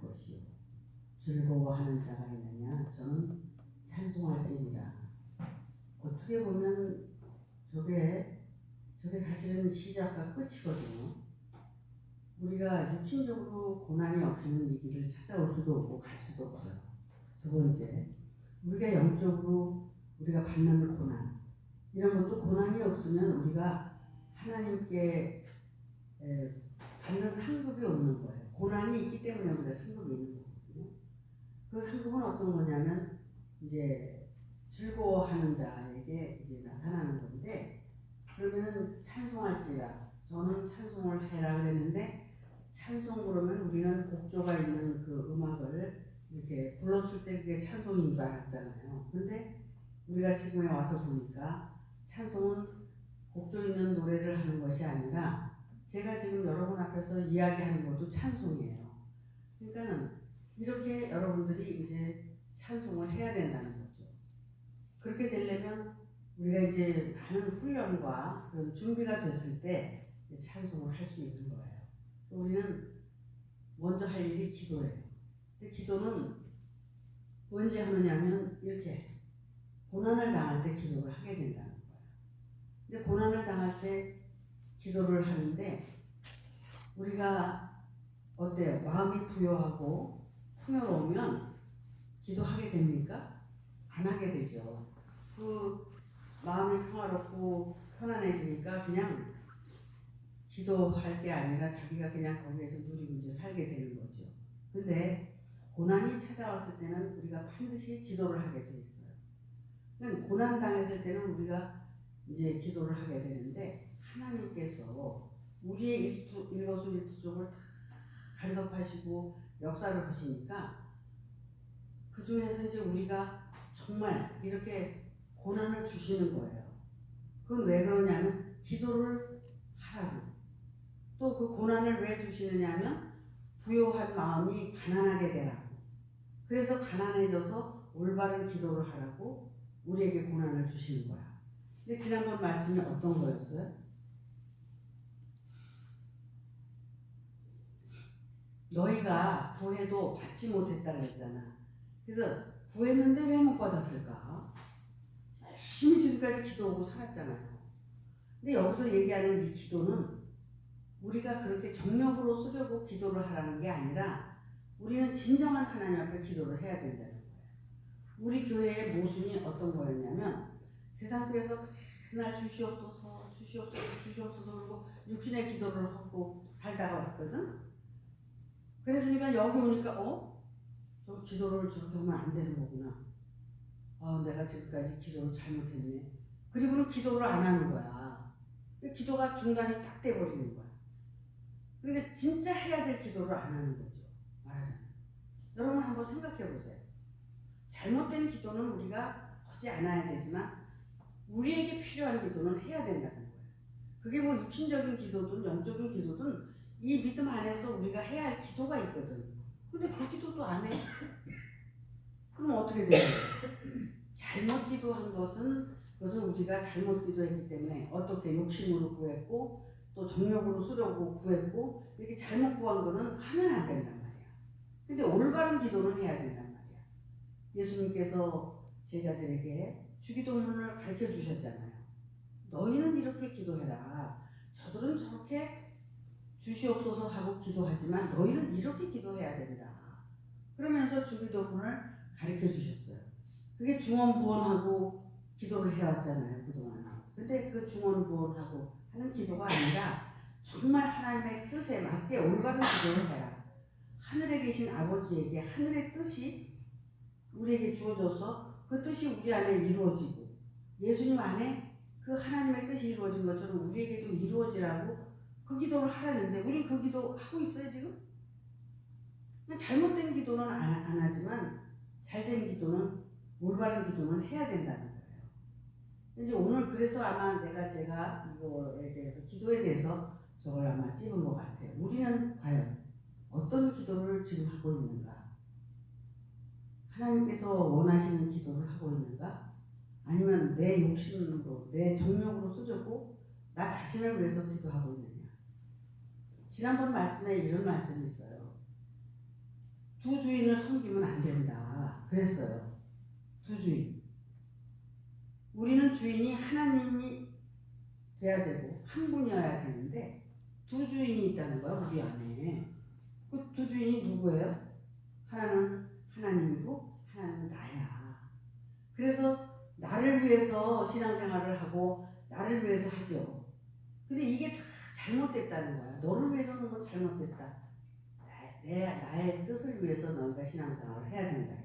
것이요 즐거워하는 자가 있느냐 저는 찬송할지니라. 어떻게 보면 저게 사실은 시작과 끝이거든요. 우리가 육신적으로 고난이 없이는 이 길을 찾아올 수도 없고 갈 수도 없어요. 두 번째, 우리가 영적으로 우리가 받는 고난, 이런 것도 고난이 없으면 우리가 하나님께 받는 상급이 없는 거예요. 고난이 있기 때문에 우리가 상급이 있는 거거든요. 그 상급은 어떤 거냐면 이제 즐거워하는 자에게 이제 나타나는 건데, 그러면은 찬송할지라, 저는 찬송을 해라 그랬는데, 찬송 그러면 우리는 곡조가 있는 그 음악을 이렇게 불렀을 때 그게 찬송인 줄 알았잖아요. 근데 우리가 지금에 와서 보니까 찬송은 곡조 있는 노래를 하는 것이 아니라 제가 지금 여러분 앞에서 이야기하는 것도 찬송이에요. 그러니까는 이렇게 여러분들이 이제 찬송을 해야 된다는 거죠. 그렇게 되려면 우리가 이제 많은 훈련과 그런 준비가 됐을 때 찬송을 할 수 있는 거예요. 우리는 먼저 할 일이 기도예요. 근데 기도는 언제 하느냐면 이렇게 고난을 당할 때 기도를 하게 된다는 거예요. 근데 고난을 당할 때 기도를 하는데 우리가 어때요? 마음이 부여하고 풍요로우면 기도하게 됩니까? 안 하게 되죠. 그 마음이 평화롭고 편안해지니까 그냥 기도할 게 아니라 자기가 그냥 거기에서 누리고 이제 살게 되는 거죠. 근데 고난이 찾아왔을 때는 우리가 반드시 기도를 하게 돼 있어요. 그러니까 고난 당했을 때는 우리가 이제 기도를 하게 되는데 하나님께서 우리의 일거수일투족을 다 간섭하시고 역사를 하시니까 그 중에서 이제 우리가 정말 이렇게 고난을 주시는 거예요. 그건 왜 그러냐면 기도를 하라고. 또 그 고난을 왜 주시느냐면 부요한 마음이 가난하게 되라고. 그래서 가난해져서 올바른 기도를 하라고 우리에게 고난을 주시는 거야. 근데 지난번 말씀이 어떤 거였어요? 너희가 구해도 받지 못했다고 했잖아. 그래서 구했는데 왜 못 받았을까? 열심히 지금까지 기도하고 살았잖아요. 근데 여기서 얘기하는 이 기도는 우리가 그렇게 정력으로 쓰려고 기도를 하라는 게 아니라 우리는 진정한 하나님 앞에 기도를 해야 된다는 거예요. 우리 교회의 모순이 어떤 거였냐면 세상교회에서 맨날 주시옵소서 그러고 육신의 기도를 하고 살다가 왔거든. 그래서 여기 오니까 저 기도를 저렇게 하면 안 되는 거구나. 내가 지금까지 기도를 잘못했네. 그리고는 기도를 안 하는 거야. 기도가 중단이 딱 돼버리는 거야. 그러니까 진짜 해야 될 기도를 안 하는 거죠. 말하자면. 여러분 한번 생각해 보세요. 잘못된 기도는 우리가 하지 않아야 되지만 우리에게 필요한 기도는 해야 된다는 거예요. 그게 뭐 육신적인 기도든 영적인 기도든 이 믿음 안에서 우리가 해야 할 기도가 있거든. 근데 그 기도도 안 해. 그럼 어떻게 되는 거예요? 잘못 기도한 것은 그것은 우리가 잘못 기도했기 때문에 어떻게 욕심으로 구했고 또 정욕으로 쓰려고 구했고 이렇게 잘못 구한 거는 하면 안 된단 말이야. 근데 올바른 기도는 해야 된단 말이야. 예수님께서 제자들에게 주기도문을 가르쳐 주셨잖아요. 너희는 이렇게 기도해라. 저들은 저렇게 주시옵소서 하고 기도하지만 너희는 이렇게 기도해야 된다. 그러면서 주기도문을 가르쳐 주셨어요. 그게 중언부언하고 기도를 해왔잖아요, 그동안. 근데 그 중언부언하고 하는 기도가 아니라 정말 하나님의 뜻에 맞게 올바른 기도를 해라. 하늘에 계신 아버지에게 하늘의 뜻이 우리에게 주어져서 그 뜻이 우리 안에 이루어지고 예수님 안에 그 하나님의 뜻이 이루어진 것처럼 우리에게도 이루어지라고 그 기도를 하라는데 우린 그 기도 하고 있어요 지금? 잘못된 기도는 안 하지만 잘된 기도는 올바른 기도는 해야 된다는 거예요. 이제 오늘 그래서 아마 제가 이거에 대해서 기도에 대해서 저걸 아마 찍은 것 같아요. 우리는 과연 어떤 기도를 지금 하고 있는가? 하나님께서 원하시는 기도를 하고 있는가? 아니면 내 욕심으로 내 정욕으로 쓰려고 나 자신을 위해서 기도하고 있느냐? 지난번 말씀에 이런 말씀이 있어요. 두 주인을 섬기면 안 된다. 그랬어요. 두 주인. 우리는 주인이 하나님이 돼야 되고 한 분이어야 되는데 두 주인이 있다는 거야 우리 안에. 그 두 주인이 누구예요? 하나는 하나님이고 하나는 나야. 그래서 나를 위해서 신앙생활을 하고 나를 위해서 하죠. 근데 이게 다 잘못됐다는 거야. 너를 위해서 하는 건 잘못됐다. 나의 뜻을 위해서 너희가 신앙생활을 해야 된다.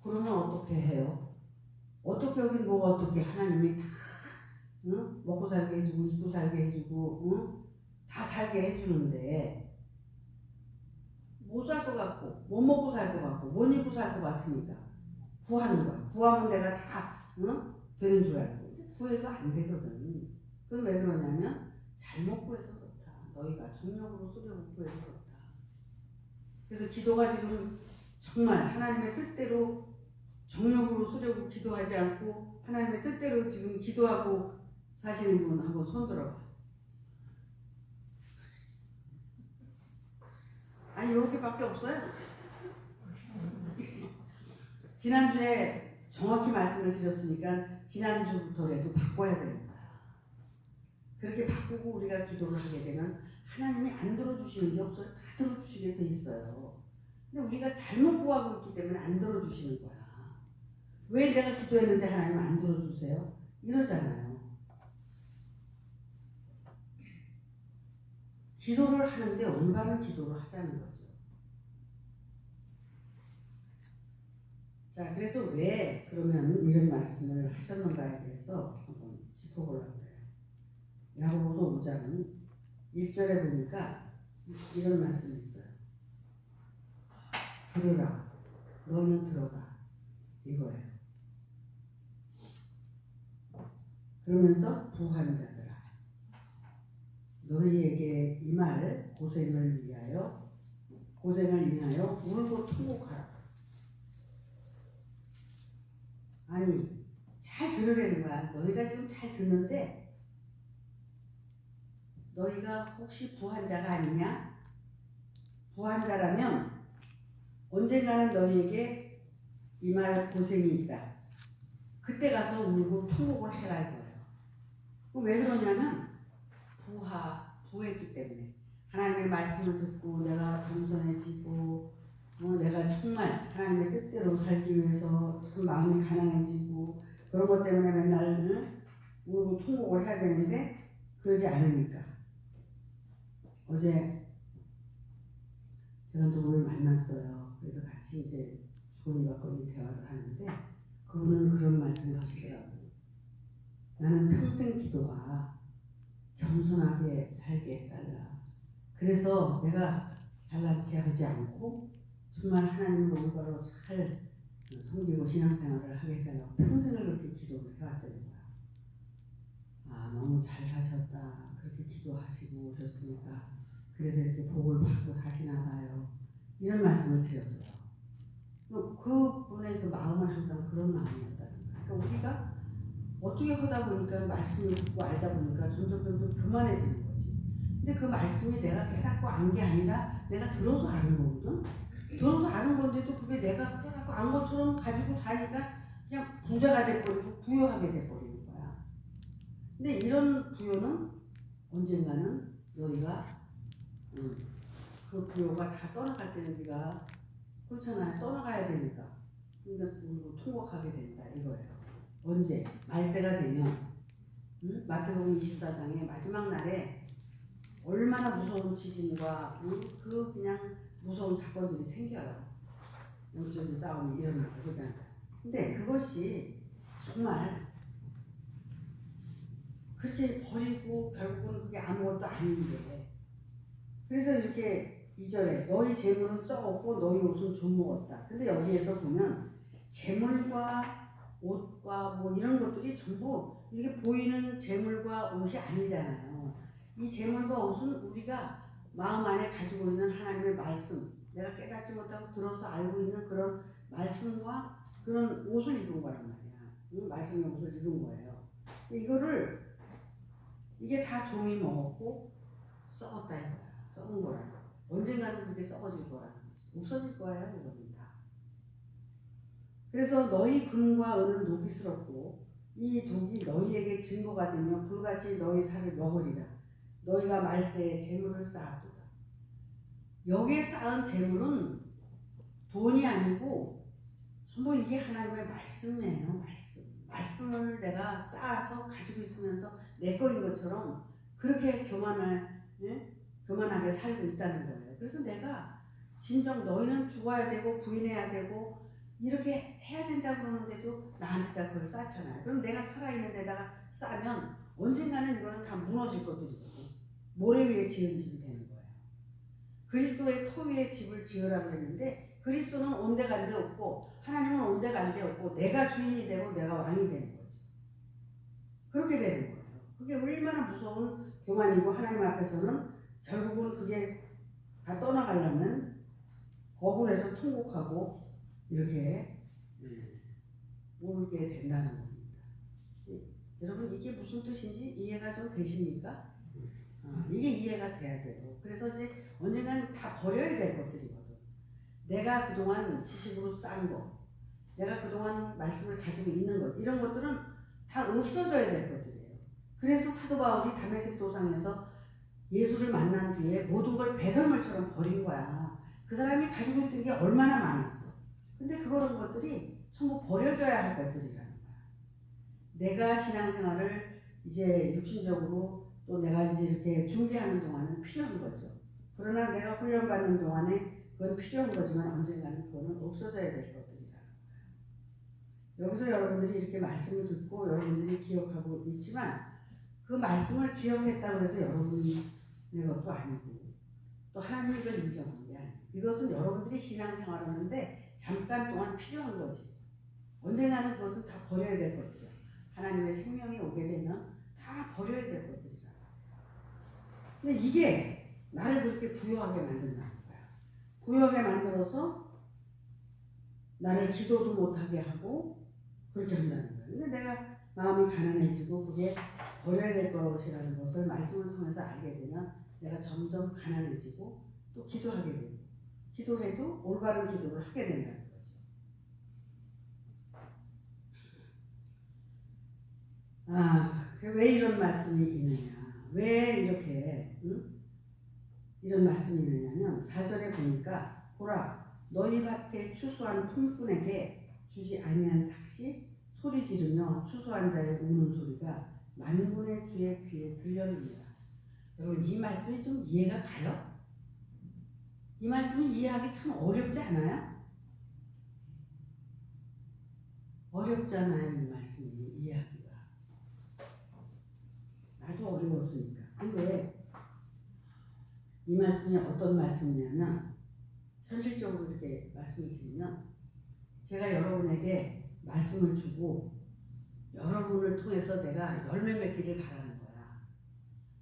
그러면 어떻게 해요? 어떻게 여긴 뭐가 어떻게 하나님이 다 응? 먹고 살게 해주고 입고 살게 해주고 응? 다 살게 해주는데 못 살 것 같고 못 먹고 살 것 같고 못 입고 살 것 같으니까 구하는 거야. 구하면 내가 다 응? 되는 줄 알고. 근데 구해도 안 되거든. 그건 왜 그러냐면 잘못 구해서 그렇다. 너희가 정력으로 쓰려고 구해서 그렇다. 그래서 기도가 지금 정말 하나님의 뜻대로 정력으로 쓰려고 기도하지 않고 하나님의 뜻대로 지금 기도하고 사시는 분 한번 손들어봐. 아니 이렇게밖에 없어요. 지난주에 정확히 말씀을 드렸으니까 지난주부터라도 바꿔야 되는 거야. 그렇게 바꾸고 우리가 기도를 하게 되면 하나님이 안 들어주시는 게 없어요. 다 들어주시게 돼 있어요. 근데 우리가 잘못 구하고 있기 때문에 안 들어주시는 거야. 왜 내가 기도했는데 하나님 안 들어주세요? 이러잖아요. 기도를 하는데 올바른 기도를 하자는 거죠. 자, 그래서 왜 그러면 이런 말씀을 하셨는가에 대해서 한번 짚어보려고 해요. 야고보서 5장은 1절에 보니까 이런 말씀이 있어요. 들으라, 너는 들어가, 이거예요. 그러면서 부한 자들아, 너희에게 이 말 고생을 인하여 울고 통곡하라. 아니 잘 들으라는 거야. 너희가 지금 잘 듣는데 너희가 혹시 부한 자가 아니냐? 부한 자라면 언젠가는 너희에게 이 말 고생이 있다. 그때 가서 울고 통곡을 해라 이거예요. 왜 그러냐면 부했기 때문에 하나님의 말씀을 듣고 내가 겸손해지고 내가 정말 하나님의 뜻대로 살기 위해서 참 마음이 가난해지고 그런 것 때문에 맨날 울고 통곡을 해야 되는데 그러지 않으니까. 어제 제가 누구를 만났어요. 그래서 같이 이제 주거니 받거니 대화를 하는데 그분은 그런 말씀을 하시더라고요. 나는 평생 기도가 겸손하게 살게 해달라. 그래서 내가 잘난 체 하지 않고 정말 하나님을 올바로 잘 섬기고 신앙생활을 하게 해달라고 평생을 그렇게 기도를 해왔다는 거야. 아, 너무 잘 사셨다. 그렇게 기도하시고 오셨으니까 그래서 이렇게 복을 받고 사시나 봐요. 이런 말씀을 드렸어요. 그분의 그 마음은 항상 그런 마음이었다는 거야. 그러니까 우리가 어떻게 하다 보니까 말씀을 듣고 알다 보니까 점점 교만해지는 거지. 근데 그 말씀이 내가 깨닫고 안 게 아니라 내가 들어서 아는 거거든. 들어서 아는 건데도 그게 내가 깨닫고 안 것처럼 가지고 사니까 그냥 부자가 돼버리고 부유하게 돼버리는 거야. 근데 이런 부유는 언젠가는 너희가 그 부유가 다 떠나갈 때는 네가 그렇잖아요. 떠나가야 되니까. 근데 울고 통곡하게 된다 이거예요. 언제? 말세가 되면 마태복음 24장의 마지막 날에 얼마나 무서운 지진과 그 그냥 무서운 사건들이 생겨요. 영적인 싸움이 일어나고 그러잖아요. 근데 그것이 정말 그렇게 버리고 결국은 그게 아무것도 아닌데 그래서 이렇게 2절에 너희 재물은 썩었고 너희 옷은 좀 먹었다. 근데 여기에서 보면 재물과 옷과 뭐 이런 것들이 전부 이렇게 보이는 재물과 옷이 아니잖아요. 이 재물과 옷은 우리가 마음 안에 가지고 있는 하나님의 말씀, 내가 깨닫지 못하고 들어서 알고 있는 그런 말씀과 그런 옷을 입은 거란 말이야. 말씀의 옷을 입은 거예요. 이거를 이게 다 종이 먹었고 썩었다 이거야. 썩은 거라고. 언젠가는 그게 썩어질 거라는 거지. 없어질 거예요, 여러분 다. 그래서 너희 금과 은은 녹이스럽고 이 독이 너희에게 증거가 되며 불같이 너희 살을 먹으리라. 너희가 말세에 재물을 쌓았도다. 여기에 쌓은 재물은 돈이 아니고 전부 이게 하나님의 말씀이에요. 말씀을 내가 쌓아서 가지고 있으면서 내 거인 것처럼 그렇게 교만하게 살고 있다는 거예요. 그래서 내가 진정 너희는 죽어야 되고 부인해야 되고 이렇게 해야 된다고 그러는데도 나한테다 그걸 쌓잖아요. 그럼 내가 살아있는 데다가 쌓으면 언젠가는 이거는 다 무너질 것들이거든. 모래 위에 지은 집이 되는 거예요. 그리스도의 터 위에 집을 지으라고 그랬는데 그리스도는 온데간데 없고 하나님은 온데간데 없고 내가 주인이 되고 내가 왕이 되는 거죠. 그렇게 되는 거예요. 그게 얼마나 무서운 교만이고 하나님 앞에서는 결국은 그게 다 떠나가려면 거부해서 통곡하고 이렇게 울게 된다는 겁니다. 여러분 이게 무슨 뜻인지 이해가 좀 되십니까? 이게 이해가 돼야 돼요. 그래서 이제 언젠가는 다 버려야 될 것들이거든. 내가 그동안 지식으로 쌓은 거, 내가 그동안 말씀을 가지고 있는 것, 이런 것들은 다 없어져야 될 것들이에요. 그래서 사도 바울이 다메섹 도상에서 예수를 만난 뒤에 모든 걸 배설물처럼 버린 거야. 그 사람이 가지고 있던 게 얼마나 많았어. 근데 그런 것들이 전부 버려져야 할 것들이라는 거야. 내가 신앙생활을 이제 육신적으로 또 내가 이제 이렇게 준비하는 동안은 필요한 거죠. 그러나 내가 훈련받는 동안에 그건 필요한 거지만 언젠가는 그거는 없어져야 될 것들이라는 거예요. 여기서 여러분들이 이렇게 말씀을 듣고 여러분들이 기억하고 있지만 그 말씀을 기억했다고 해서 여러분의 것도 아니고 또 하나님이 이걸 인정한 게 아니에요. 이것은 여러분들이 신앙생활을 하는데 잠깐 동안 필요한 거지. 언젠가는 그것은 다 버려야 될 것들이야. 하나님의 생명이 오게 되면 다 버려야 될 것들이라. 근데 이게 나를 그렇게 부유하게 만든다는 거야. 부유하게 만들어서 나를 기도도 못하게 하고 그렇게 한다는 거야. 근데 내가 마음이 가난해지고 그게 버려야 될 것이라는 것을 말씀을 통해서 알게 되면 내가 점점 가난해지고 또 기도하게 되고 기도해도 올바른 기도를 하게 된다는 거죠. 왜 이런 말씀이 있느냐? 왜 이렇게 이런 말씀이 있느냐면 4절에 보니까 보라 너희 밭에 추수한 품꾼에게 주지 아니한 삭시 소리 지르며 추수한 자의 우는 소리가 만군의 주의 귀에 들려옵니다. 여러분 이 말씀이 좀 이해가 가요? 이 말씀을 이해하기 참 어렵지 않아요? 어렵잖아요. 이 말씀이 이해하기가. 나도 어려웠으니까. 근데 이 말씀이 어떤 말씀이냐면 현실적으로 이렇게 말씀을 드리면 제가 여러분에게 말씀을 주고 여러분을 통해서 내가 열매 맺기를 바라는 거야.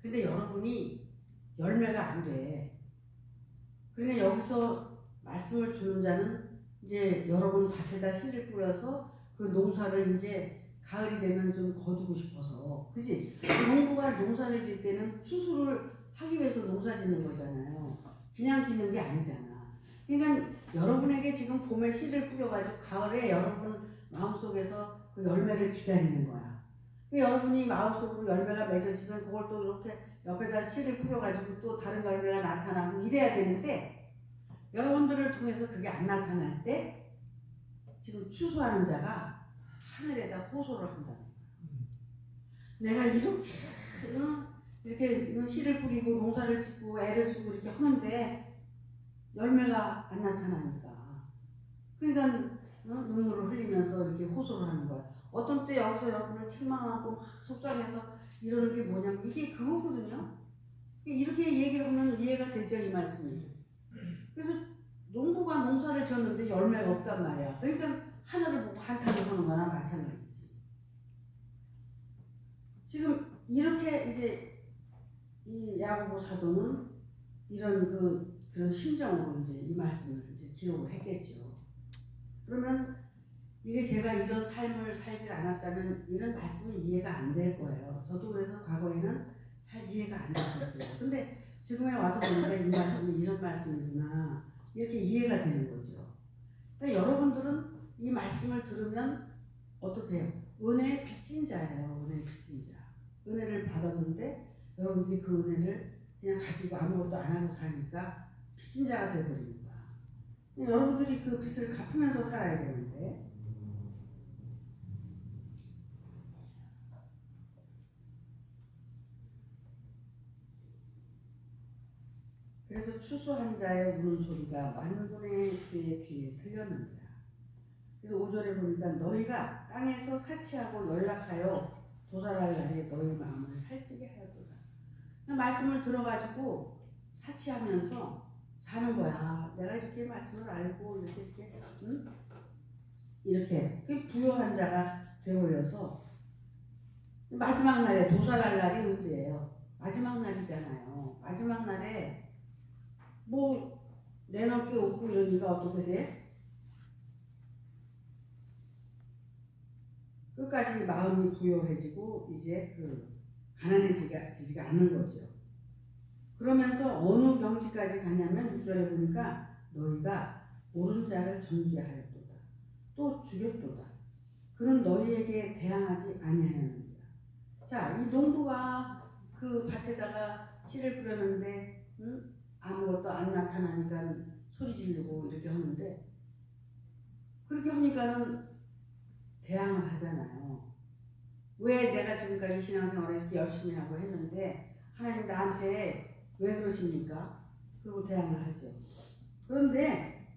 근데 여러분이 열매가 안 돼. 그러니까 여기서 말씀을 주는 자는 이제 여러분 밭에다 씨를 뿌려서 그 농사를 이제 가을이 되면 좀 거두고 싶어서, 그지? 농부가 농사를 질 때는 추수를 하기 위해서 농사 짓는 거잖아요. 그냥 짓는 게 아니잖아. 그러니까 여러분에게 지금 봄에 씨를 뿌려가지고 가을에 여러분 마음속에서 그 열매를 기다리는 거야. 여러분이 마음속으로 열매가 맺어지면 그걸 또 이렇게 옆에다 씨를 뿌려가지고 또 다른 열매가 나타나고 이래야 되는데 여러분들을 통해서 그게 안 나타날 때 지금 추수하는 자가 하늘에다 호소를 한다는 거야. 내가 이렇게 씨를 뿌리고 농사를 짓고 애를 쓰고 이렇게 하는데 열매가 안 나타나니까 그러니까 눈물을 흘리면서 이렇게 호소를 하는 거야. 어떤 때 여기서 여러분을 책망하고 막 속상해서 이러는 게 뭐냐면 이게 그거거든요. 이렇게 얘기를 하면 이해가 되죠, 이 말씀이. 그래서 농부가 농사를 지었는데 열매가 없단 말이야. 그러니까 하늘을 보고 한탄을 하는 거나 마찬가지지. 지금 이렇게 이제 이 야고보 사도는 이런 그런 심정으로 이제 이 말씀을 이제 기록을 했겠죠. 그러면 이게 제가 이런 삶을 살지 않았다면 이런 말씀이 이해가 안 될 거예요. 저도 그래서 과거에는 잘 이해가 안 됐었어요. 근데 지금에 와서 보니까 이 말씀이 이런 말씀이구나. 이렇게 이해가 되는 거죠. 그러니까 여러분들은 이 말씀을 들으면 어떻게 해요? 은혜의 빚진 자예요. 은혜의 빚진 자. 은혜를 받았는데 여러분들이 그 은혜를 그냥 가지고 아무것도 안 하고 사니까 빚진 자가 되어버리는 거야. 여러분들이 그 빚을 갚으면서 살아야 되는데 그래서 추수한 자의 우는 소리가 만군의 주의 귀에 들렸느니라. 그래서 5절에 보니까 너희가 땅에서 사치하고 연락하여 도살할 날에 너희 마음을 살찌게 하였도다. 말씀을 들어가지고 사치하면서 사는 거야. 내가 이렇게 말씀을 알고 이렇게 응? 이렇게 부요한 자가 되어버려서 마지막 날에 도살할 날이 언제예요? 마지막 날이잖아요. 마지막 날에 뭐 내놓을 게 없고 이러니까 어떻게 돼? 끝까지 마음이 부요해지고 이제 그 가난해지지가 않는 거죠. 그러면서 어느 경지까지 가냐면 6절에 보니까 너희가 옳은 자를 정죄하였도다. 또 죽였도다. 그는 너희에게 대항하지 아니하였느니라. 자, 이 농부가 그 밭에다가 씨를 뿌렸는데 아무것도 안 나타나니까 소리 지르고 이렇게 하는데 그렇게 하니까는 대항을 하잖아요. 왜 내가 지금까지 신앙생활을 이렇게 열심히 하고 했는데 하나님 나한테 왜 그러십니까? 그리고 대항을 하죠. 그런데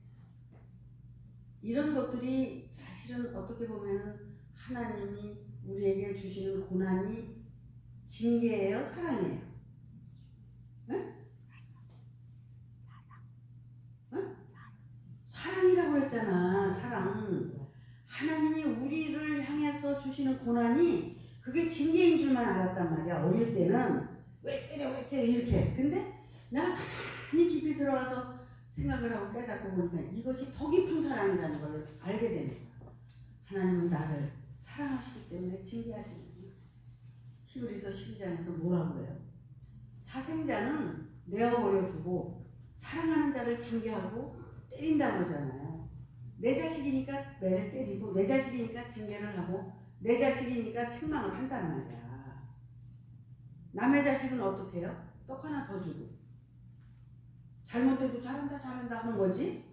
이런 것들이 사실은 어떻게 보면 하나님이 우리에게 주시는 고난이 징계예요? 사랑이에요? 네? 사랑이라고 했잖아. 사랑. 하나님이 우리를 향해서 주시는 고난이 그게 징계인 줄만 알았단 말이야. 어릴 때는 왜 때려 이렇게. 근데 내가 가만히 깊이 들어가서 생각을 하고 깨닫고 보니까 이것이 더 깊은 사랑이라는 걸 알게 되는 거야. 하나님은 나를 사랑하시기 때문에 징계하시는 거야. 히브리서 12장에서 뭐라고 그래요? 사생자는 내어버려 두고 사랑하는 자를 징계하고 때린다고 그러잖아요. 내 자식이니까 매를 때리고 내 자식이니까 징계를 하고 내 자식이니까 책망을 한단 말이야. 남의 자식은 어떻게 해요? 떡 하나 더 주고 잘못해도 잘한다 하는 거지.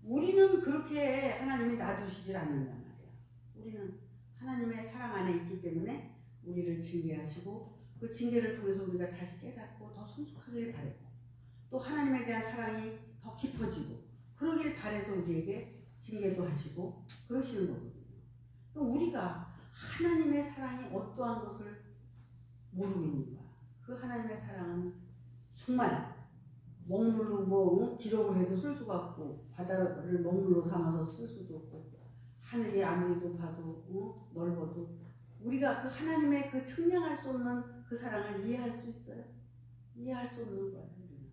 우리는 그렇게 하나님이 놔두시질 않는단 말이야. 우리는 하나님의 사랑 안에 있기 때문에 우리를 징계하시고 그 징계를 통해서 우리가 다시 깨닫고 더 성숙하길 바라고 또 하나님에 대한 사랑이 더 깊어지고 그러길 바라서 우리에게 징계도 하시고 그러시는 거거든요. 우리가 하나님의 사랑이 어떠한 것을 모르고 있는 거야. 그 하나님의 사랑은 정말 먹물로 뭐 기록을 해도 쓸 수가 없고 바다를 먹물로 삼아서 쓸 수도 없고 하늘이 아무리 높아도 넓어도 우리가 그 하나님의 그 측량할 수 없는 그 사랑을 이해할 수 있어요? 이해할 수 없는 거예요. 얼마나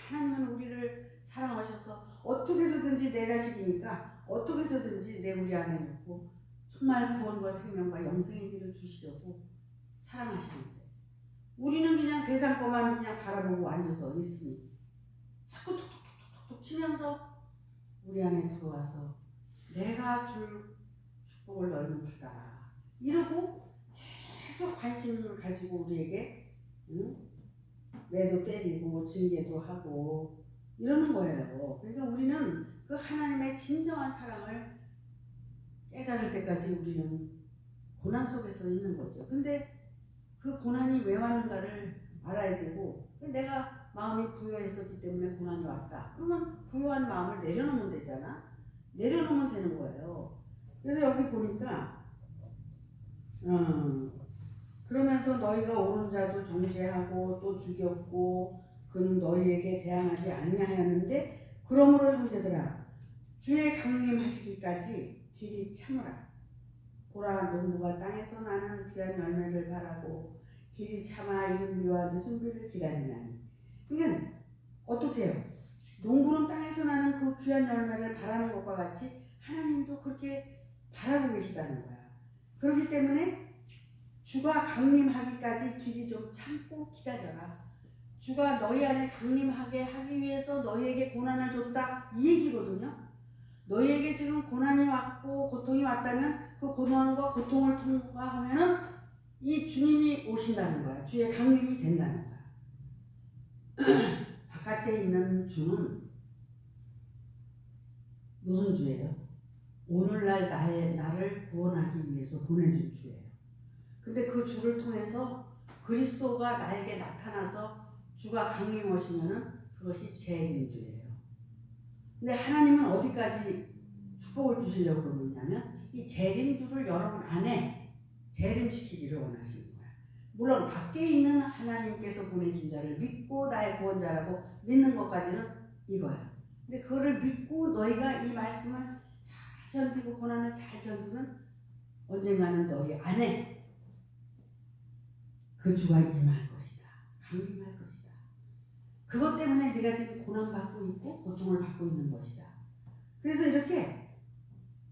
하나님은 우리를 사랑하셔서 어떻게 해서든지 내 자식이니까 어떻게 해서든지 내 우리 안에 놓고 정말 구원과 생명과 영생의 길을 주시려고 사랑하시는데 우리는 그냥 세상 것만 그냥 바라보고 앉아서 있으니 자꾸 톡톡톡톡 치면서 우리 안에 들어와서 내가 줄 축복을 너희는 받아라 이러고 계속 관심을 가지고 우리에게 매도 때리고 징계도 하고 이러는 거예요. 그러니까 우리는 그 하나님의 진정한 사랑을 깨달을 때까지 우리는 고난 속에서 있는 거죠. 근데 그 고난이 왜 왔는가를 알아야 되고 내가 마음이 부여했었기 때문에 고난이 왔다. 그러면 부여한 마음을 내려놓으면 되잖아. 내려놓으면 되는 거예요. 그래서 여기 보니까 그러면서 너희가 옳은 자도 정죄하고 또 죽였고 그는 너희에게 대항하지 아니하였는데 그러므로 형제들아 주의 강림하시기까지 길이 참으라. 보라 농부가 땅에서 나는 귀한 열매를 바라고 길이 참아 이른 비와 늦은 비를 기다리나니. 그러니까 어떻게 해요? 농부는 땅에서 나는 그 귀한 열매를 바라는 것과 같이 하나님도 그렇게 바라고 계시다는 거야. 그렇기 때문에 주가 강림하기까지 길이 좀 참고 기다려라. 주가 너희 안에 강림하게 하기 위해서 너희에게 고난을 줬다 이 얘기거든요. 너희에게 지금 고난이 왔고 고통이 왔다면 그 고난과 고통을 통과하면은 이 주님이 오신다는 거야. 주의 강림이 된다는 거야. 바깥에 있는 주는 무슨 주예요? 오늘날 나를 구원하기 위해서 보내준 주예요. 근데 그 주를 통해서 그리스도가 나에게 나타나서 주가 강림하시면은 그것이 재림주예요. 근데 하나님은 어디까지 축복을 주시려고 그러냐면 이 재림주를 여러분 안에 재림시키기를 원하시는 거야. 물론 밖에 있는 하나님께서 보내준 자를 믿고 나의 구원자라고 믿는 것까지는 이거야. 근데 그거를 믿고 너희가 이 말씀을 잘 견디고 고난을 잘 견디면 언젠가는 너희 안에 그 주가 임할 것이다. 강림할 것이다. 그것 때문에 네가 지금 고난받고 있고 고통을 받고 있는 것이다. 그래서 이렇게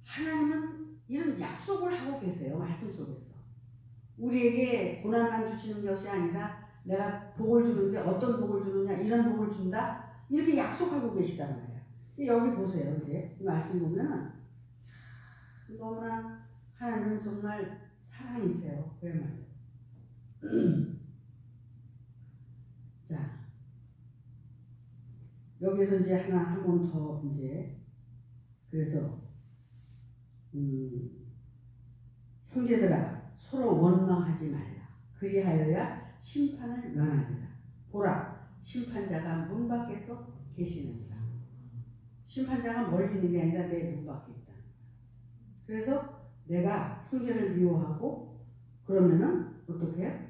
하나님은 이런 약속을 하고 계세요. 말씀 속에서. 우리에게 고난만 주시는 것이 아니라 내가 복을 주는데 어떤 복을 주느냐 이런 복을 준다. 이렇게 약속하고 계시단 말이에요. 여기 보세요. 이제 이 말씀 보면은 참 너무나 하나님은 정말 사랑이세요. 그야말로. 자, 여기서 이제 하나 한 번 더 이제 그래서 형제들아 서로 원망하지 말라. 그리하여야 심판을 면하리라. 보라 심판자가 문 밖에서 계시느니라. 심판자가 멀리 있는 게 아니라 내 문 밖에 있다. 그래서 내가 형제를 미워하고 그러면은 어떻게 해요?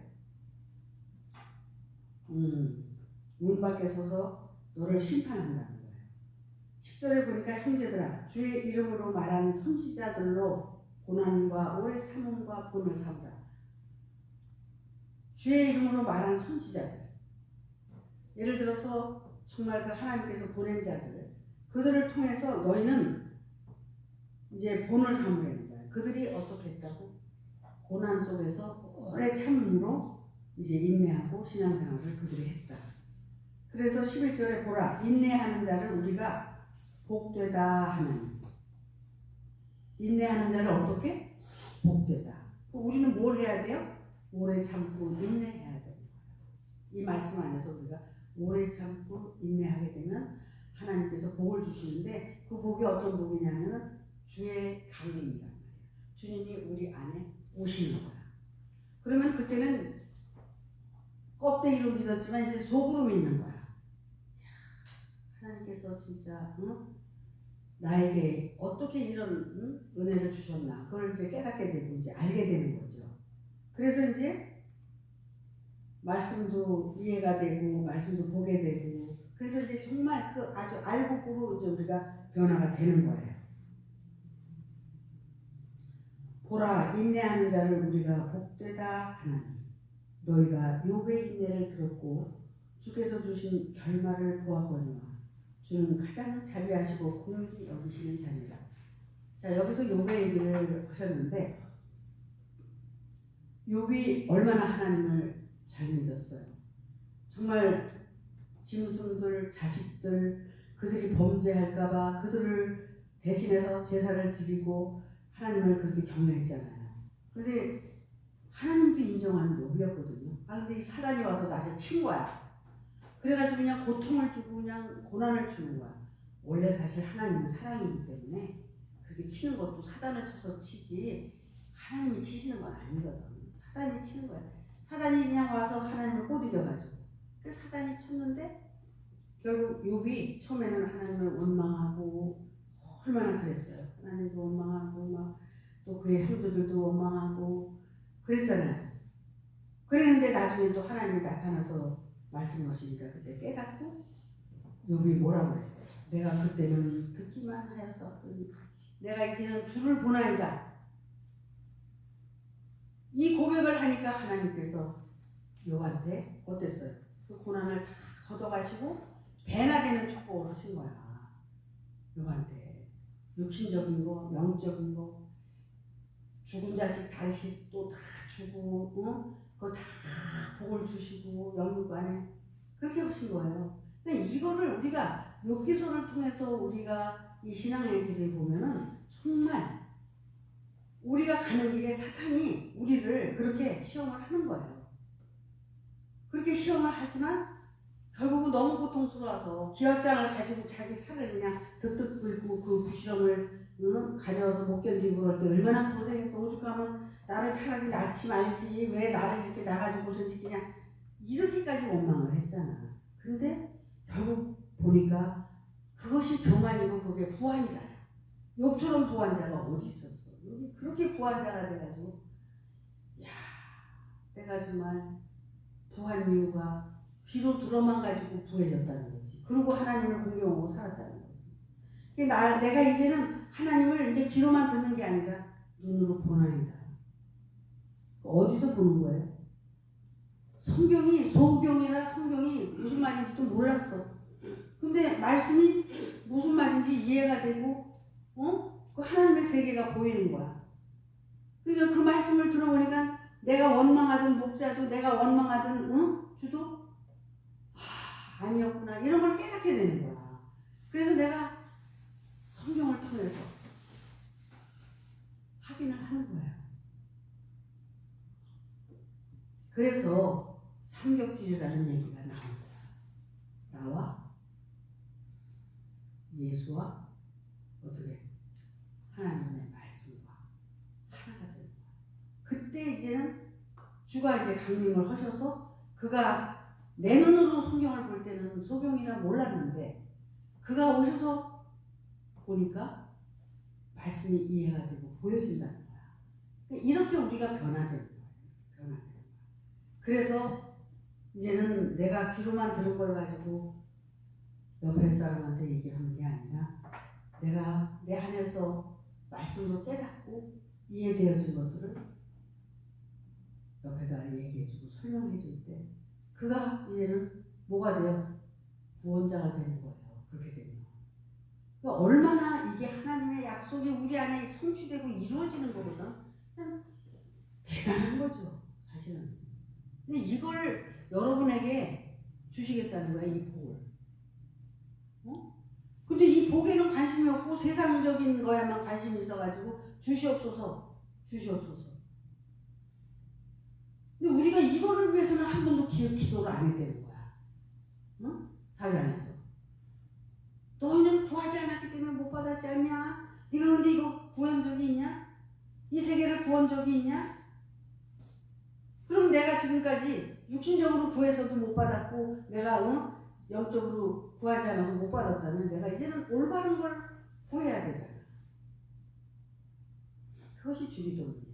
문 밖에 서서 너를 심판한다는 거예요. 10절에 보니까 형제들아 주의 이름으로 말하는 선지자들로 고난과 오래 참음과 본을 삼으라. 주의 이름으로 말하는 선지자들, 예를 들어서 정말 그 하나님께서 보낸 자들, 그들을 통해서 너희는 이제 본을 삼으라는 거예요. 그들이 어떻게 했다고? 고난 속에서 오래 참음으로 이제 인내하고 신앙생활을 그들이 했다. 그래서 11절에 보라 인내하는 자를 우리가 복되다 하나니. 인내하는 자를 어떻게? 복되다. 우리는 뭘 해야 돼요? 오래 참고 인내해야 되는 거예요. 이 말씀 안에서 우리가 오래 참고 인내하게 되면 하나님께서 복을 주시는데 그 복이 어떤 복이냐면 주의 강림이란 말이에요. 주님이 우리 안에 오시는 거야. 그러면 그때는 껍데기로 믿었지만 이제 속으로 믿는 거야. 하나님께서 진짜 나에게 어떻게 이런 은혜를 주셨나 그걸 이제 깨닫게 되고 이제 알게 되는 거죠. 그래서 이제 말씀도 이해가 되고 말씀도 보게 되고 그래서 이제 정말 그 아주 알고보로 이제 우리가 변화가 되는 거예요. 보라 인내하는 자를 우리가 복되다 하나니 너희가 욥의 인내를 들었고 주께서 주신 결말을 보았거니와 주는 가장 자비하시고 긍휼히 여기시는 자니라. 자 여기서 욥의 얘기를 하셨는데 욥이 얼마나 하나님을 잘 믿었어요. 정말 짐승들, 자식들 그들이 범죄할까봐 그들을 대신해서 제사를 드리고 하나님을 그렇게 경외했잖아요. 근데 하나님도 인정하는 욥이었거든요. 근데 이 사단이 와서 나를 친 거야. 그래가지고 그냥 고통을 주고 그냥 고난을 주는 거야. 원래 사실 하나님은 사랑이기 때문에 그렇게 치는 것도 사단을 쳐서 치지 하나님이 치시는 건 아니거든. 사단이 치는 거야. 사단이 그냥 와서 하나님을 꼬드겨가지고 그래서 사단이 쳤는데 결국 욥이 처음에는 하나님을 원망하고 얼마나 그랬어요. 하나님도 원망하고 막 또 그의 형제들도 원망하고 그랬잖아요. 그랬는데 나중에 또 하나님이 나타나서 말씀하시니까 그때 깨닫고 욥이 뭐라고 그랬어요. 내가 그때는 듣기만 하였었더니 내가 이제는 주를 보나이다. 이 고백을 하니까 하나님께서 욥한테 어땠어요? 그 고난을 다 걷어가시고 배나 되는 축복을 하신 거야. 욥한테 육신적인 거, 영적인 거, 죽은 자식 다시 또 다 주고, 그거 다 복을 주시고 영육간에 그렇게 하신 거예요. 그러니까 이거를 우리가 욥기서를 통해서 우리가 이 신앙의 길을 보면은 정말 우리가 가는 길에 사탄이 우리를 그렇게 시험을 하는 거예요. 그렇게 시험을 하지만 결국은 너무 고통스러워서 기왓장을 가지고 자기 살을 그냥 득득 긁고 그 부시럼을 가져와서 못 견디고 그럴 때 얼마나 고생해서 오죽하면 나를 차라리 낳지 말지 왜 나를 이렇게 나가지고 고생시키냐 이렇게까지 원망을 했잖아. 근데 결국 보니까 그것이 교만이고 그게 부한자야. 욥처럼 부한자가 어디 있었어. 여기 그렇게 부한자가 돼가지고 야 내가 정말 부한 이유가 귀로 들어만 가지고 부해졌다는 거지. 그리고 하나님을 공경하고 살았다는 거지. 내가 이제는 하나님을 이제 귀로만 듣는 게 아니라 눈으로 보나이다. 어디서 보는 거예요? 성경이 소경이라 성경이 무슨 말인지도 몰랐어. 근데 말씀이 무슨 말인지 이해가 되고 그 하나님의 세계가 보이는 거야. 그러니까 그 말씀을 들어보니까 내가 원망하던 목자도 내가 원망하던 주도 아니었구나 이런 걸 깨닫게 되는 거야. 그래서 내가 성경을 통해서 확인을 하는 거예요. 그래서 삼격주의라는 얘기가 나온 거야. 나와 예수와 어떻게 하나님의 말씀과 하나가 되는 거야. 그때 이제는 주가 이제 강림을 하셔서 그가 내 눈으로 성경을 볼 때는 소경이라 몰랐는데 그가 오셔서 보니까 말씀이 이해가 되고 보여진다는 거야. 이렇게 우리가 변화되는 거야. 변화되는 거야. 그래서 이제는 내가 귀로만 들은 걸 가지고 옆에 사람한테 얘기하는 게 아니라 내가 내 안에서 말씀으로 깨닫고 이해되어진 것들을 옆에다 얘기해주고 설명해줄 때 그가 이제는 뭐가 돼요? 구원자가 되는 거예요. 그렇게 되면. 그러니까 얼마나 이게 하나님의 약속이 우리 안에 성취되고 이루어지는 거거든. 그냥 대단한 거죠. 사실은. 근데 이걸 여러분에게 주시겠다는 거야. 이 복을. 근데 이 복에는 관심이 없고 세상적인 거에만 관심이 있어가지고 주시옵소서. 주시옵소서. 근데 우리가 이거를 위해서는 한 번도 기도를 안 했다는 거야. 응? 사장에서. 너희는 구하지 않았기 때문에 못 받았지 않냐? 네가 언제 이거 구한 적이 있냐? 이 세계를 구한 적이 있냐? 그럼 내가 지금까지 육신적으로 구해서도 못 받았고 내가 영적으로 구하지 않아서 못 받았다면 내가 이제는 올바른 걸 구해야 되잖아. 그것이 주기도문이에요.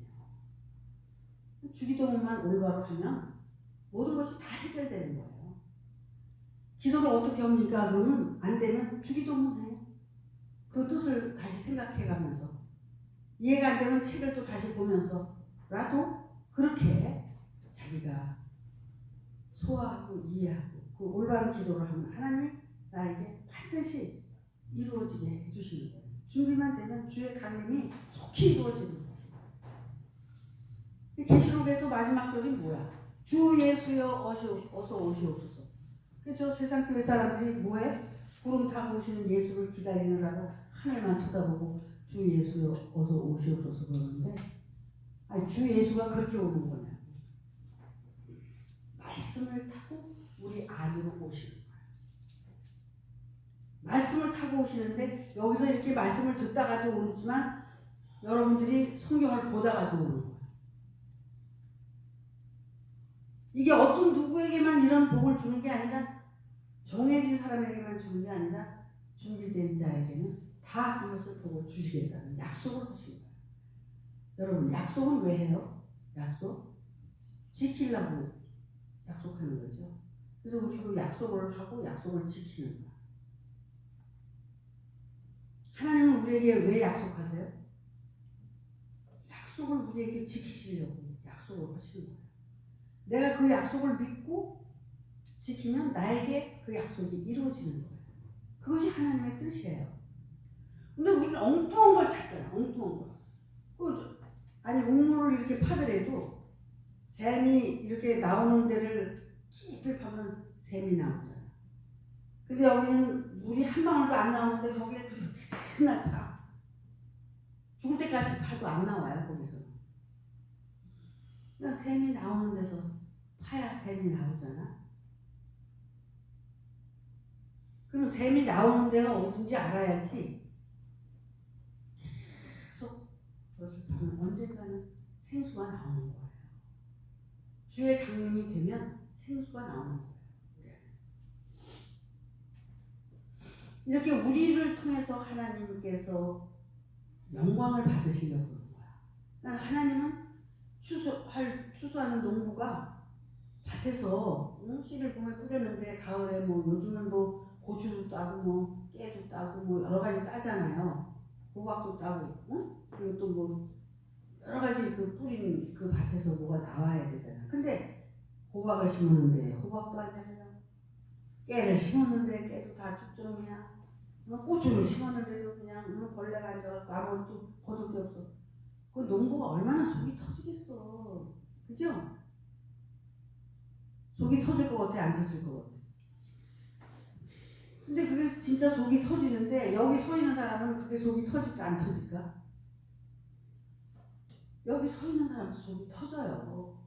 주기도문만 올바로 하면 모든 것이 다 해결되는 거예요. 기도를 어떻게 합니까? 그러면 안 되면 주기도문 해요. 그 뜻을 다시 생각해가면서 이해가 안 되면 책을 또 다시 보면서라도 그렇게 자기가 소화하고 이해하고 그 올바른 기도를 하면 하나님이 나에게 반드시 이루어지게 해주시는 거예요. 준비만 되면 주의 강림이 속히 이루어지는 거예요. 계시록에서 마지막 절이 뭐야? 주 예수여 어서 오시옵소서. 저 세상 교회 사람들이 뭐해? 구름 타고 오시는 예수를 기다리느라고 하늘만 쳐다보고 주 예수여 어서 오시옵소서 그러는데 아니 주 예수가 그렇게 오는 거냐? 말씀을 타고 우리 안으로 오시는 거야. 말씀을 타고 오시는데 여기서 이렇게 말씀을 듣다가도 오지만 여러분들이 성경을 보다가도 오는 거야. 이게 어떤 누구에게만 이런 복을 주는 게 아니라 정해진 사람에게만 주는 게 아니라 준비된 자에게는 다 이것을 복을 주시겠다는 약속을 하신 거예요. 여러분 약속은 왜 해요? 약속? 지키려고 약속하는 거죠. 그래서 우리도 약속을 하고 약속을 지키는 거야. 하나님은 우리에게 왜 약속하세요? 약속을 우리에게 지키시려고 약속을 하시는 거예요. 내가 그 약속을 믿고 지키면 나에게 그 약속이 이루어지는 거예요. 그것이 하나님의 뜻이에요. 근데 우리는 엉뚱한 걸 찾잖아. 엉뚱한 거. 아니 우물을 이렇게 파더라도 샘이 이렇게 나오는 데를 깊이 파면 샘이 나오잖아. 근데 여기는 물이 한 방울도 안 나오는데 거기를 맨날 파. 죽을 때까지 파도 안 나와요, 거기서는. 그냥 샘이 나오는 데서 파야 샘이 나오잖아. 그럼 샘이 나오는 데가 어딘지 알아야지. 계속 그것을 파면 언젠가는 생수가 나오는 거예요. 주의 강림이 되면 생수가 나오는 거예요. 이렇게 우리를 통해서 하나님께서 영광을 받으시려고 그런 거야. 그러니까 하나님은 추수하는 농부가 밭에서 씨를 봄에 뿌렸는데 가을에 뭐 요즘은 뭐 고추도 따고 뭐 깨도 따고 뭐 여러 가지 따잖아요. 호박도 따고, 응? 그리고 또 뭐 여러 가지 그 뿌린 그 밭에서 뭐가 나와야 되잖아. 근데 호박을 심었는데 호박도 안 열려. 깨를 심었는데 깨도 다 죽정이야. 고추를 심었는데도 그냥 벌레가 앉아갖고 아무것도 거둘 게 없어. 그 농부가 얼마나 속이 터지겠어. 그죠? 속이 터질 것 같아, 안 터질 것 같아. 근데 그게 진짜 속이 터지는데 여기 서 있는 사람은 그게 속이 터질까 안 터질까? 여기 서 있는 사람도 속이 터져요.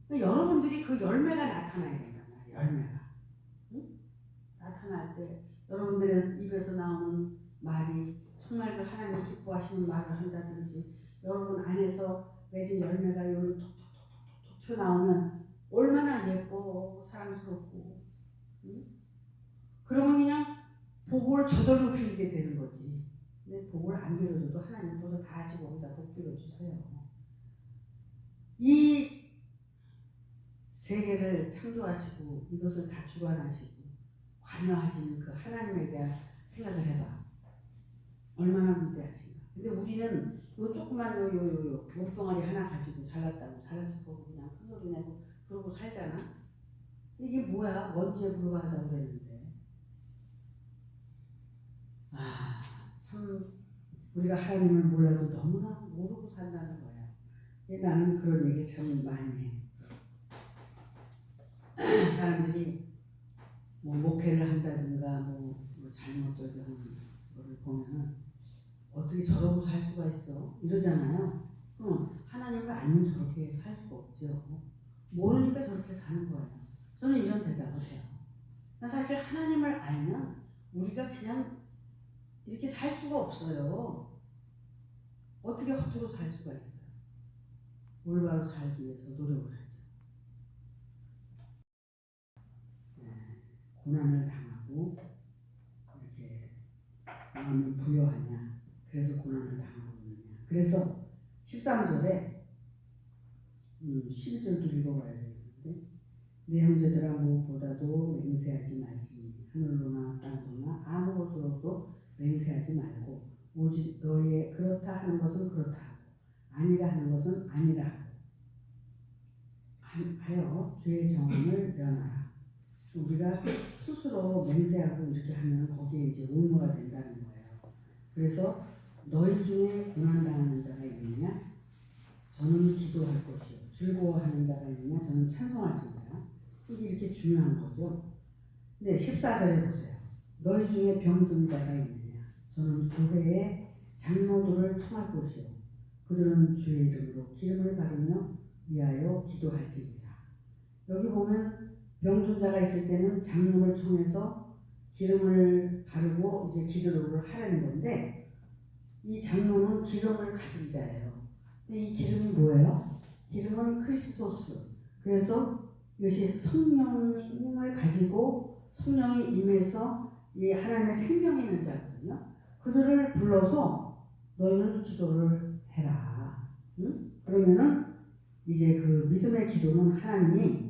여러분들이 그 열매가 나타나야 된단 말이야. 열매가. 응? 나타날 때 여러분들의 입에서 나오는 말이 정말 그 하나님 기뻐하시는 말을 한다든지 여러분 안에서 맺은 열매가 요런 톡톡톡톡톡 튀어나오면 얼마나 예뻐 사랑스럽고, 응? 그러면 그냥 복을 저절로 빌게 되는 거지. 근데 복을 안 빌어줘도 하나님 벌써 다 하시고 거기다 복 빌어주세요. 이 세계를 창조하시고 이것을 다 주관하시고 관여하시는 그 하나님에 대한 생각을 해봐. 얼마나 위대하신가. 근데 우리는 요 조그만 요 몸뚱아리 하나 가지고 잘났다고 잘난 척하고 그냥 큰 소리 내고 그러고 살잖아. 이게 뭐야? 먼지에 불과하다고 그랬는데. 참 우리가 하나님을 몰라도 너무나 모르고 산다는 거야. 나는 그런 얘기 참 많이 해. 사람들이 뭐 목회를 한다든가 뭐 잘못 저기 하는 거를 보면은 어떻게 저러고 살 수가 있어? 이러잖아요. 그럼 하나님을 알면 저렇게 살 수가 없죠. 모르니까 저렇게 사는 거예요. 저는 이런 대답을 해요. 사실 하나님을 알면 우리가 그냥 이렇게 살 수가 없어요. 어떻게 허투루 살 수가 있어요? 올바로 살기 위해서 노력을 하죠. 고난을 당하고 이렇게 마음이 부여하냐? 그래서 고난을 당하고 있느냐? 그래서 13절에 11절도 읽어봐야 되는데 내 형제들아 무엇보다도 맹세하지 말지 하늘로나 땅소나 아무 곳으로도 맹세하지 말고 오직 너희의 그렇다 하는 것은 그렇다 하고 아니라 하는 것은 아니라 하고 하여 죄의 정함을 면하라. 우리가 스스로 맹세하고 이렇게 하면 거기에 이제 올무가 된다는 거예요. 그래서 너희 중에 고난당하는 자가 있느냐? 저는 기도할 것이요. 즐거워하는 자가 있느냐? 저는 찬송할지니라. 이게 이렇게 중요한 거죠. 근데 14절에 보세요. 너희 중에 병든 자가 있느냐? 저는 교회에 장로들을 청할 것이요. 그들은 주의 이름으로 기름을 바르며 위하여 기도할지니라. 여기 보면 병든 자가 있을 때는 장로를 청해서 기름을 바르고 이제 기도를 하라는 건데 이 장로는 기름을 가진 자예요. 근데 이 기름이 뭐예요? 기름은 크리스토스. 그래서 이것이 성령을 가지고 성령이 임해서 이 하나님의 생명이 있는 자거든요. 그들을 불러서 너희는 기도를 해라. 응? 그러면은 이제 그 믿음의 기도는 하나님이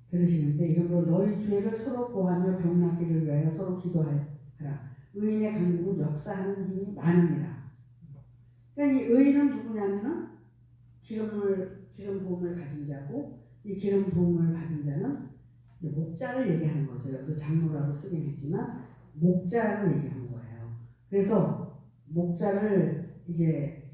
들으시는데 이러므로 너희 죄를 서로 고하며 병 낫기를 위하여 서로 기도하라. 의인의 강림은 역사하는 힘이 많으니라. 그러니까 이 의인은 누구냐면은 기름 부음을 가진 자고 이 기름 부음을 받은 자는 목자를 얘기하는 거죠. 여기서 장로라고 쓰긴 했지만 목자를 얘기하는 거예요. 그래서 목자를 이제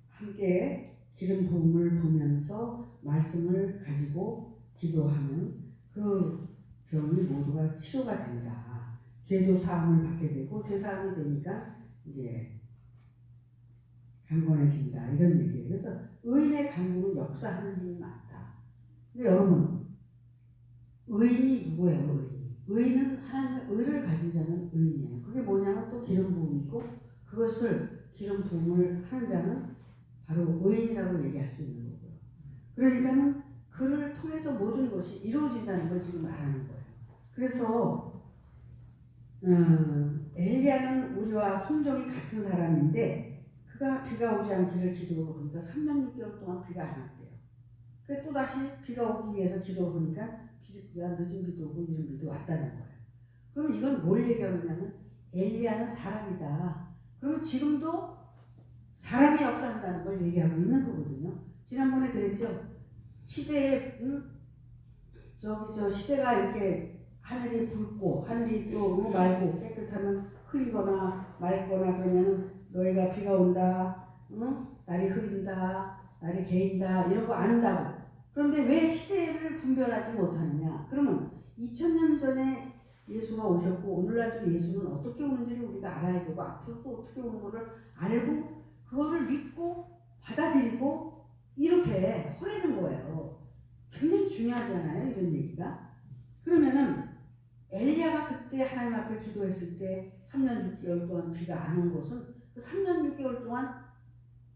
함께 기름 부음을 부으면서 말씀을 가지고 기도하면 그 병이 모두가 치료가 된다. 죄도 사함을 받게 되고 죄 사함이 되니까 이제 강건해진다. 이런 얘기예요. 그래서 의인의 강구는 역사하는 힘이 많다. 근데 여러분, 의인이 누구예요? 의인은 하나님의 의를 가진 자는 의인이에요. 그게 뭐냐면 또 기름 부음이고 그것을 기름 부음을 하는 자는 바로 의인이라고 얘기할 수 있는 거고요. 그러니까는 그를 통해서 모든 것이 이루어진다는 걸 지금 말하는 거예요. 그래서 엘리야는 우리와 성정이 같은 사람인데 그가 비가 오지 않기를 기도를 하니까 3년 6개월 동안 비가 안 왔대요. 그래서 또다시 비가 오기 위해서 기도를 하니까 비가 늦은 비도 오고 이른 비도 왔다는 거예요. 그럼 이건 뭘 얘기하느냐면 엘리야는 사람이다. 그러면 지금도 사람이 역사한다는 걸 얘기하고 있는 거거든요. 지난번에 그랬죠. 시대에 저 시대가 이렇게 하늘이 붉고 하늘이 또 맑고 깨끗하면 흐리거나 맑거나 그러면 너희가 비가 온다, 날이 흐린다, 날이 개인다 이런 거 안다고. 그런데 왜 시대를 분별하지 못하느냐? 그러면 2000년 전에 예수가 오셨고 오늘날도 예수는 어떻게 오는지를 우리가 알아야 되고 앞으로 또 어떻게 오는 거를 알고 그거를 믿고 받아들이고 이렇게 허라는 거예요. 굉장히 중요하잖아요, 이런 얘기가. 그러면은 엘리야가 그때 하나님 앞에 기도했을 때 3년 6개월 동안 비가 안 온 것은 그 3년 6개월 동안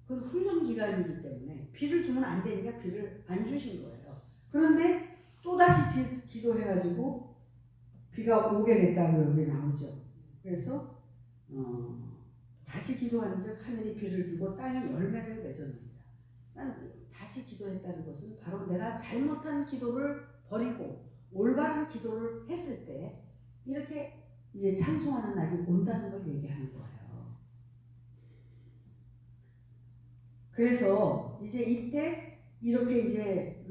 그 훈련 기간이기 때문에 비를 주면 안 되니까 비를 안 주신 거예요. 그런데 또다시 기도해가지고 비가 오게 됐다고 여기 나오죠. 그래서 다시 기도한 즉 하늘이 비를 주고 땅이 열매를 맺었습니다. 다시 기도했다는 것은 바로 내가 잘못한 기도를 버리고 올바른 기도를 했을 때 이렇게 이제 찬송하는 날이 온다는 걸 얘기하는 거예요. 그래서 이제 이때 이렇게 이제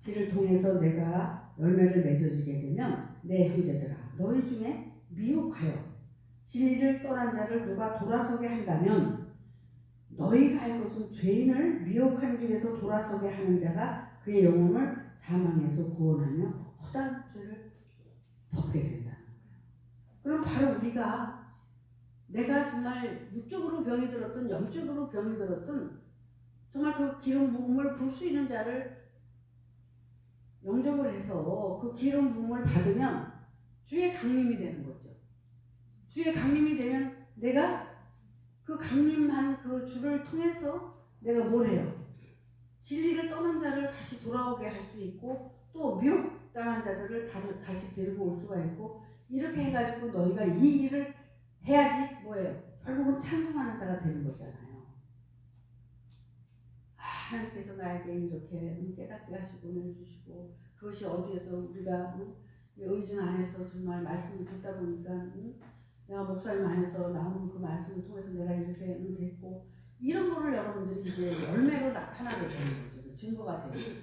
비를 통해서 내가 열매를 맺어주게 되면 내 형제들아 너희 중에 미혹하여 진리를 떠난 자를 누가 돌아서게 한다면 너희가 할 것은 죄인을 미혹한 길에서 돌아서게 하는 자가 그의 영혼을 사망에서 구원하며 허다한 죄를 덮게 된다는 거예요. 그럼 바로 우리가 내가 정말 육적으로 병이 들었든 영적으로 병이 들었든 정말 그 기름 부음을 불 수 있는 자를 영접을 해서 그 기름 부음을 받으면 주의 강림이 되는 거죠. 주의 강림이 되면 내가 그 강림한 그 주를 통해서 내가 뭘 해요? 진리를 떠난 자를 다시 돌아오게 할 수 있고 또 미혹당한 자들을 다시 데리고 올 수가 있고 이렇게 해가지고 너희가 이 일을 해야지 뭐예요? 결국은 찬송하는 자가 되는 거잖아요. 하나님께서 나에게 이렇게 깨닫게 하시고 은혜를 주시고 그것이 어디에서 우리가 의증 안에서 정말 말씀을 듣다 보니까 내가 목사님 안에서 나오는 그 말씀을 통해서 내가 이렇게 됐고 이런 거를 여러분들이 이제 열매로 나타나게 되는 거죠. 증거가 되는 거죠.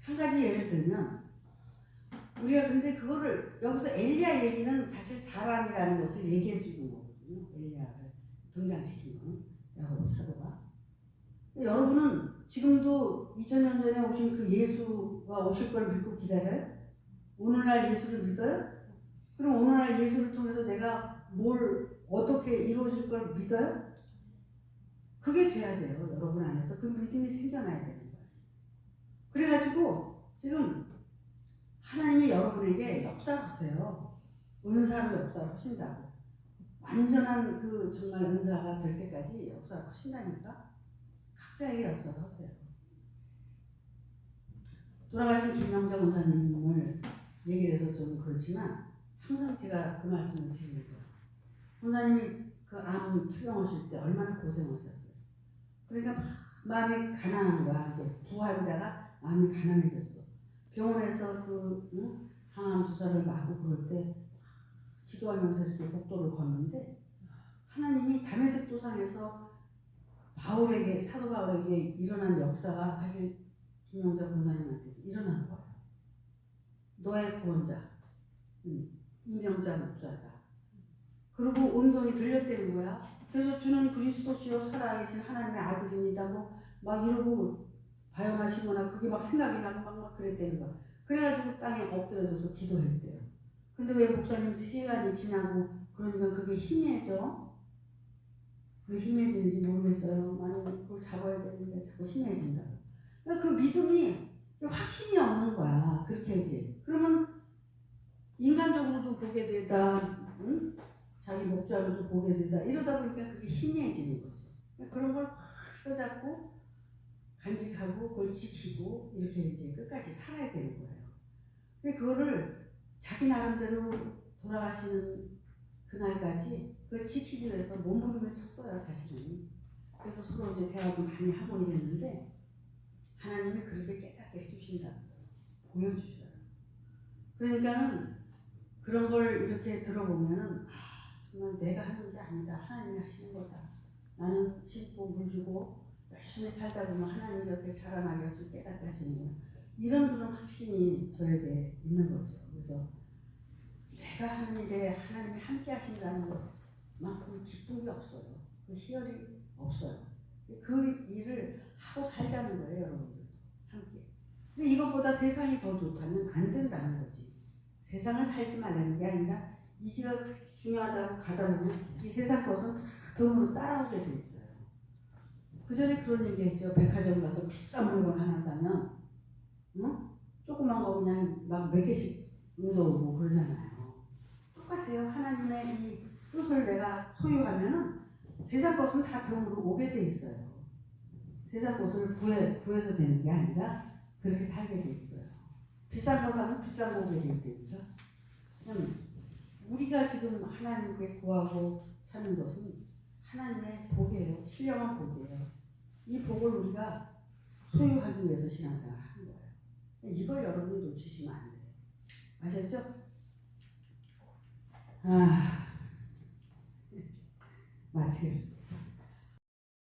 한 가지 예를 들면 우리가 근데 그거를 여기서 엘리야 얘기는 사실 사람이라는 것을 얘기해 주는 거거든요. 엘리야를 등장시킨 거는 야고보 사도가. 여러분은 지금도 2000년 전에 오신 그 예수가 오실 걸 믿고 기다려요? 오늘날 예수를 믿어요? 그럼 오늘날 예수를 통해서 내가 뭘 어떻게 이루어질 걸 믿어요? 그게 돼야 돼요. 여러분 안에서 그 믿음이 생겨나야 되는 거예요. 그래가지고 지금 하나님이 여러분에게 역사하세요. 은사로 역사하신다고. 완전한 그 정말 은사가 될 때까지 역사하신다니까 각자에게 역사를 하세요. 돌아가신 김명정 원사님을 얘기를 해서 좀 그렇지만 항상 제가 그 말씀을 드리는 거예요. 원사님이 그 암 투병하실 때 얼마나 고생하셨어요. 그러니까 마음이 가난한 거야. 이제 부환자가 마음이 가난해졌어. 병원에서 그 항암 주사를 맞고 그럴 때 기도하면서 이렇게 복도를 걷는데 하나님이 다메섹 도상에서 바울에게 사도 바울에게 일어난 역사가 사실 김명자 권사님한테 일어난 거예요. 너의 구원자 이명자 목사다. 그리고 음성이 들렸다는 거야. 그래서 주는 그리스도시요 살아계신 하나님의 아들입니다. 막 이러고 바연하시거나 그게 막 생각이 나고 막 그랬다는 거야. 그래가지고 땅에 엎드려져서 기도했대요. 근데 왜 목사님 시간이 지나고 그러니까 그게 희미해져? 왜 희미해지는지 모르겠어요. 나는 그걸 잡아야 되는데 자꾸 희미해진다고. 그러니까 그 믿음이 확신이 없는 거야. 그렇게 이제. 그러면 인간적으로도 보게 되다, 응? 자기 목적으로도 보게 되다. 이러다 보니까 그게 희미해지는 거죠. 그런 걸 확 펴잡고 간직하고 그걸 지키고 이렇게 이제 끝까지 살아야 되는 거예요. 근데 그거를 자기 나름대로 돌아가시는 그날까지 그걸 지키기 위해서 몸부림을 쳤어요, 사실은. 그래서 서로 이제 대화도 많이 하고 이랬는데 하나님이 그렇게 깨닫게 해주신다는 거예요. 보여주셔요. 그러니까는 그런 걸 이렇게 들어보면은 정말 내가 하는 게 아니다. 하나님이 하시는 거다. 나는 심고 물 주고 열심히 살다 보면 하나님이 이렇게 자라나게 하시고 깨닫게 하시는 거예요. 이런 그런 확신이 저에게 있는 거죠. 그래서 내가 하는 일에 하나님이 함께 하신다는 것만큼 기쁜 게 없어요. 그 희열이 없어요. 그 일을 하고 살자는 거예요, 여러분들. 함께. 근데 이것보다 세상이 더 좋다면 안 된다는 거지. 세상을 살지 말라는 게 아니라 이게 중요하다고 가다 보면 이 세상 것은 다 덤으로 따라오게 돼 있어요. 그 전에 그런 얘기 했죠. 백화점 가서 비싼 물건 하나 사면 응? 조그만 거 그냥 막 몇 개씩 얻어오고 그러잖아요. 똑같아요. 하나님의 이 뜻을 내가 소유하면은 세상 것은 다 덤으로 오게 돼 있어요. 세상 것을 구해서 되는 게 아니라 그렇게 살게 돼 있어요. 비싼 거 사면 비싼 거 오게 돼 있다니까. 우리가 지금 하나님께 구하고 사는 것은 하나님의 복이에요. 신령한 복이에요. 이 복을 우리가 소유하기 위해서 신앙생활을 하는 거예요. 이걸 여러분이 놓치시면 안 돼요. 아셨죠? 마치겠습니다.